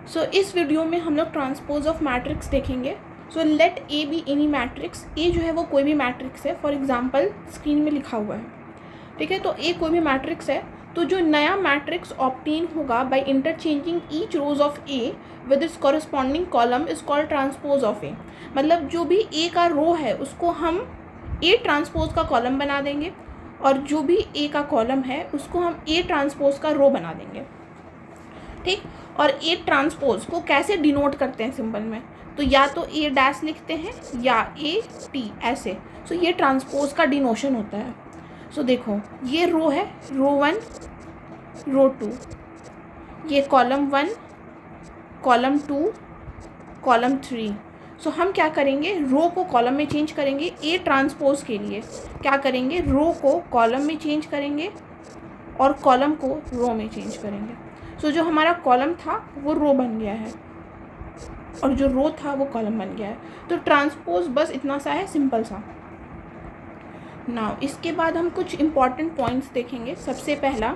सो इस वीडियो में हम लोग ट्रांसपोज ऑफ मैट्रिक्स देखेंगे. So let A B any matrix. A जो है वो कोई भी मैट्रिक्स है. फॉर एग्जांपल स्क्रीन में लिखा हुआ है, ठीक है. तो ए कोई भी मैट्रिक्स है. तो जो नया मैट्रिक्स ऑब्टेन होगा by interchanging each rows of A with its corresponding column is called transpose of A. मतलब जो भी ए का रो है उसको हम ए ट्रांसपोज का कॉलम बना देंगे, और जो भी ए का कॉलम है उसको हम ए ट्रांसपोज का रो बना देंगे, ठीक. और ए ट्रांसपोज को कैसे डिनोट करते हैं सिंबल में, तो या तो ए डैश लिखते हैं या ए टी ऐसे. सो ये ट्रांसपोज का डिनोशन होता है. सो देखो ये रो है, रो 1 रो 2, ये कॉलम 1 कॉलम 2 कॉलम 3. सो हम क्या करेंगे, रो को कॉलम में चेंज करेंगे. ए ट्रांसपोज के लिए क्या करेंगे, रो को कॉलम में चेंज करेंगे और कॉलम को रो में चेंज करेंगे. सो जो हमारा कॉलम था वो रो बन गया है और जो रो था वो कॉलम बन गया है. तो ट्रांसपोज बस इतना सा है, सिंपल सा. नाउ इसके बाद हम कुछ इम्पॉर्टेंट पॉइंट्स देखेंगे. सबसे पहला,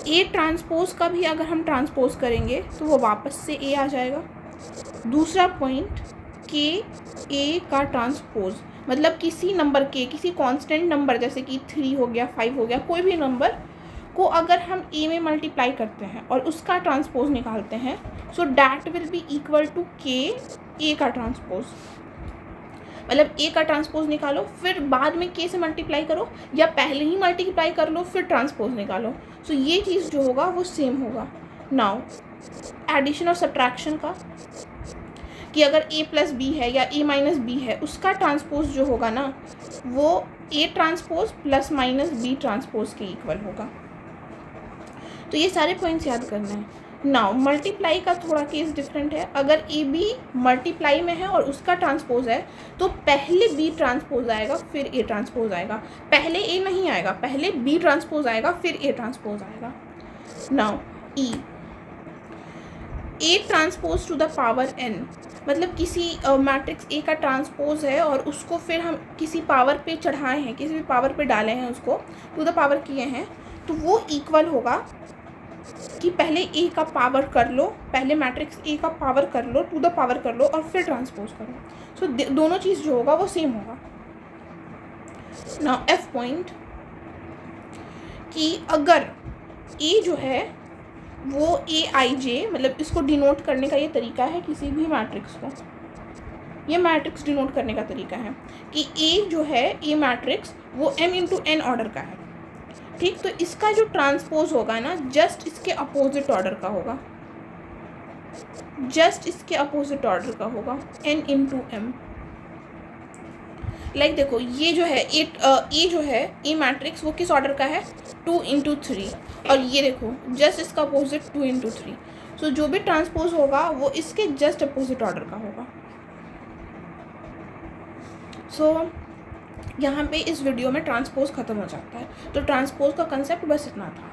ए ट्रांसपोज का भी अगर हम ट्रांसपोज करेंगे तो वो वापस से ए आ जाएगा. दूसरा पॉइंट, के ए का ट्रांसपोज मतलब किसी नंबर के, किसी कांस्टेंट नंबर जैसे कि 3 हो गया 5 हो गया, कोई भी नंबर को अगर हम ए में मल्टीप्लाई करते हैं और उसका ट्रांसपोज निकालते हैं, so that will be equal to K A का ट्रांसपोज. मतलब ए का ट्रांसपोज निकालो फिर बाद में के से मल्टीप्लाई करो, या पहले ही मल्टीप्लाई कर लो फिर ट्रांसपोज निकालो. सो ये चीज़ जो होगा वो सेम होगा. नाउ एडिशन और सब्ट्रैक्शन का, कि अगर ए प्लस बी है या ए माइनस बी है, उसका ट्रांसपोज जो होगा ना वो A transpose plus minus B transpose के इक्वल होगा. तो ये सारे पॉइंट्स याद करना है. नाउ मल्टीप्लाई का थोड़ा केस डिफरेंट है. अगर ए बी मल्टीप्लाई में है और उसका ट्रांसपोज है तो पहले बी ट्रांसपोज आएगा फिर ए ट्रांसपोज आएगा. पहले ए नहीं आएगा, पहले बी ट्रांसपोज आएगा फिर ए ट्रांसपोज आएगा. Now E, A transpose to the power N. मतलब किसी मैट्रिक्स ए का ट्रांसपोज है और उसको फिर हम किसी पावर पे चढ़ाए हैं, किसी भी पावर पे डाले हैं, उसको टू द पावर किए हैं, तो वो इक्वल होगा कि पहले ए का पावर कर लो, पहले मैट्रिक्स ए का पावर कर लो, टू द पावर कर लो और फिर ट्रांसपोज करो. सो दोनों चीज़ जो होगा वो सेम होगा. नाउ एफ पॉइंट, कि अगर ए जो है वो ए आई जे, मतलब इसको डिनोट करने का ये तरीका है किसी भी मैट्रिक्स को, ये मैट्रिक्स डिनोट करने का तरीका है कि ए जो है ए मैट्रिक्स वो m इंटू एन ऑर्डर का है, ठीक. तो इसका जो ट्रांसपोज होगा ना जस्ट इसके अपोजिट ऑर्डर का होगा, जस्ट इसके अपोजिट ऑर्डर का होगा, n इंटू एम. लाइक देखो ये जो है ए जो है ए मैट्रिक्स वो किस ऑर्डर का है, 2 इंटू 3, और ये देखो जस्ट इसका अपोजिट 2 इंटू 3. सो जो भी ट्रांसपोज होगा वो इसके जस्ट अपोजिट ऑर्डर का होगा. सो यहाँ पे इस वीडियो में ट्रांसपोज ख़त्म हो जाता है. तो ट्रांसपोज का कंसेप्ट बस इतना था.